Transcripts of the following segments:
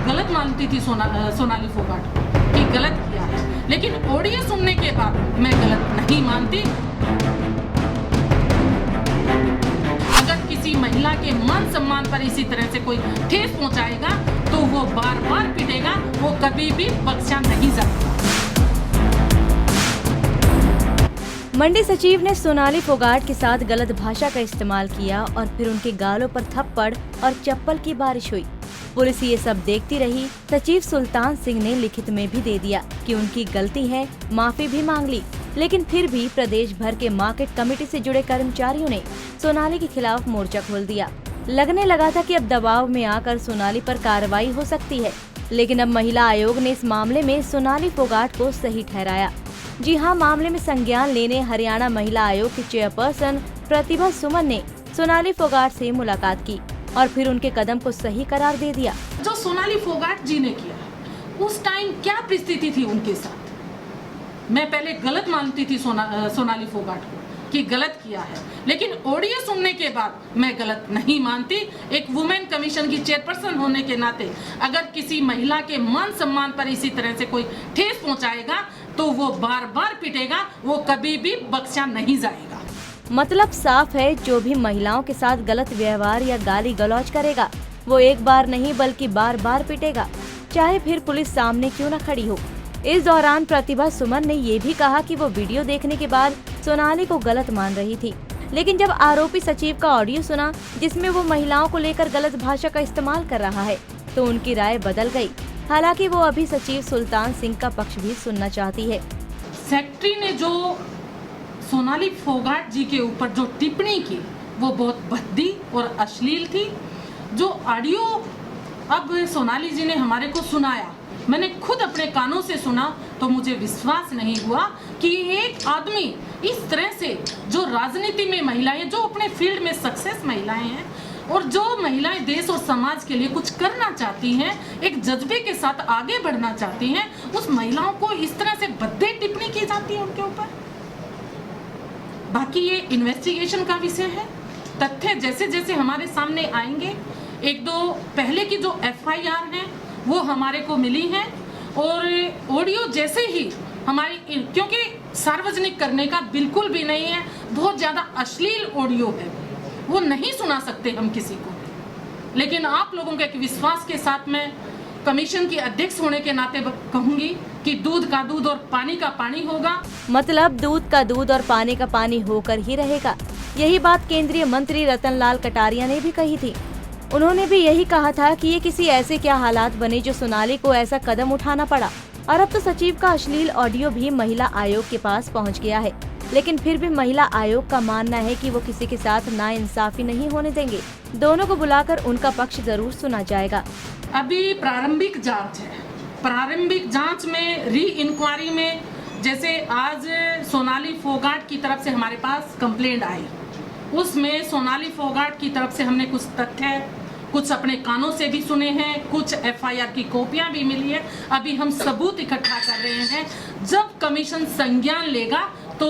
गलत मानती थी सोनाली फोगाट कि गलत किया है, लेकिन ऑडियो सुनने के बाद मैं गलत नहीं मानती। अगर किसी महिला के मान सम्मान पर इसी तरह से कोई ठेस पहुंचाएगा तो वो बार बार पिटेगा, वो कभी भी बख्शा नहीं जाएगा। मंडी सचिव ने सोनाली फोगाट के साथ गलत भाषा का इस्तेमाल किया और फिर उनके गालों पर थप्पड़ और चप्पल की बारिश हुई। पुलिस ये सब देखती रही। सचिव सुल्तान सिंह ने लिखित में भी दे दिया कि उनकी गलती है, माफी भी मांग ली, लेकिन फिर भी प्रदेश भर के मार्केट कमेटी से जुड़े कर्मचारियों ने सोनाली के खिलाफ मोर्चा खोल दिया। लगने लगा था कि अब दबाव में आकर सोनाली पर कार्रवाई हो सकती है, लेकिन अब महिला आयोग ने इस मामले में सोनाली फोगाट को सही ठहराया। जी हां, मामले में संज्ञान लेने हरियाणा महिला आयोग की चेयरपर्सन प्रतिभा सुमन ने सोनाली फोगाट से मुलाकात की और फिर उनके कदम को सही करार दे दिया। जो सोनाली फोगाट जी ने किया, उस टाइम क्या परिस्थिति थी उनके साथ? मैं पहले गलत मानती थी सोनाली फोगाट को कि गलत किया है, लेकिन ऑडियो सुनने के बाद मैं गलत नहीं मानती। एक वुमेन कमीशन की चेयरपर्सन होने के नाते अगर किसी महिला के मान सम्मान पर इसी तरह से कोई ठेस पहुंचाएगा तो वो बार बार पिटेगा, वो कभी भी बख्शा नहीं जाएगा। मतलब साफ है, जो भी महिलाओं के साथ गलत व्यवहार या गाली गलौज करेगा वो एक बार नहीं बल्कि बार बार पिटेगा, चाहे फिर पुलिस सामने क्यों न खड़ी हो। इस दौरान प्रतिभा सुमन ने ये भी कहा कि वो वीडियो देखने के बाद सोनाली को गलत मान रही थी, लेकिन जब आरोपी सचिव का ऑडियो सुना जिसमें वो महिलाओं को लेकर गलत भाषा का इस्तेमाल कर रहा है तो उनकी राय बदल गई। हालांकि वो अभी सचिव सुल्तान सिंह का पक्ष भी सुनना चाहती है। सेक्रेटरी ने जो सोनाली फोगाट जी के ऊपर जो टिप्पणी की वो बहुत भद्दी और अश्लील थी। जो ऑडियो अब सोनाली जी ने हमारे को सुनाया, मैंने खुद अपने कानों से सुना तो मुझे विश्वास नहीं हुआ कि एक आदमी इस तरह से, जो राजनीति में महिलाएं, जो अपने फील्ड में सक्सेस महिलाएं हैं और जो महिलाएं देश और समाज के लिए कुछ करना चाहती हैं, एक जज्बे के साथ आगे बढ़ना चाहती हैं, उस महिलाओं को इस तरह से भद्दे टिप्पणी की जाती है उनके ऊपर। बाकी ये इन्वेस्टिगेशन का विषय है। तथ्य जैसे जैसे हमारे सामने आएंगे, एक दो पहले की जो FIR हैं वो हमारे को मिली हैं और ऑडियो जैसे ही हमारी, क्योंकि सार्वजनिक करने का बिल्कुल भी नहीं है, बहुत ज़्यादा अश्लील ऑडियो है, वो नहीं सुना सकते हम किसी को। लेकिन आप लोगों के विश्वास के साथ मैं कमीशन की अध्यक्ष होने के नाते कहूंगी कि दूध का दूध और पानी का पानी होगा। मतलब दूध का दूध और पानी का पानी होकर ही रहेगा। यही बात केंद्रीय मंत्री रतन लाल कटारिया ने भी कही थी। उन्होंने भी यही कहा था कि ये किसी ऐसे क्या हालात बने जो सोनाली को ऐसा कदम उठाना पड़ा। और अब तो सचिव का अश्लील ऑडियो भी महिला आयोग के पास पहुंच गया है, लेकिन फिर भी महिला आयोग का मानना है कि वो किसी के साथ नाइंसाफी नहीं होने देंगे। दोनों को बुलाकर उनका पक्ष जरूर सुना जाएगा। अभी प्रारंभिक जांच है। प्रारंभिक जांच में री इंक्वायरी में, जैसे आज सोनाली फोगाट की तरफ से हमारे पास कंप्लेंट आई, उसमें सोनाली फोगाट की तरफ से हमने कुछ तथ्य, कुछ अपने कानों से भी सुने हैं, कुछ FIR की कॉपियां भी मिली है। अभी हम सबूत इकट्ठा कर रहे हैं। जब कमीशन संज्ञान लेगा तो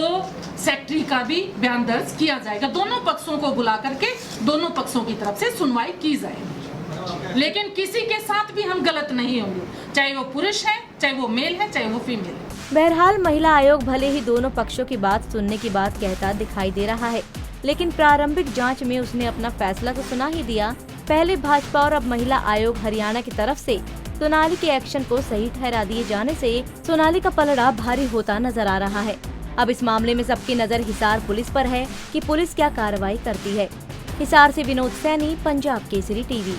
सेक्रेटरी का भी बयान दर्ज किया जाएगा। दोनों पक्षों को बुला करके दोनों पक्षों की तरफ से सुनवाई की जाएगी, लेकिन किसी के साथ भी हम गलत नहीं होंगे, चाहे वो पुरुष है, चाहे वो मेल है, चाहे वो फीमेल है। बहरहाल महिला आयोग भले ही दोनों पक्षों की बात सुनने की बात कहता दिखाई दे रहा है, लेकिन प्रारंभिक जांच में उसने अपना फैसला तो सुना ही दिया। पहले भाजपा और अब महिला आयोग हरियाणा की तरफ से सोनाली के एक्शन को सही ठहरा दिए जाने से सोनाली का पलड़ा भारी होता नजर आ रहा है। अब इस मामले में सबकी नजर हिसार पुलिस पर है कि पुलिस क्या कार्रवाई करती है। हिसार से विनोद सैनी, पंजाब केसरी टीवी।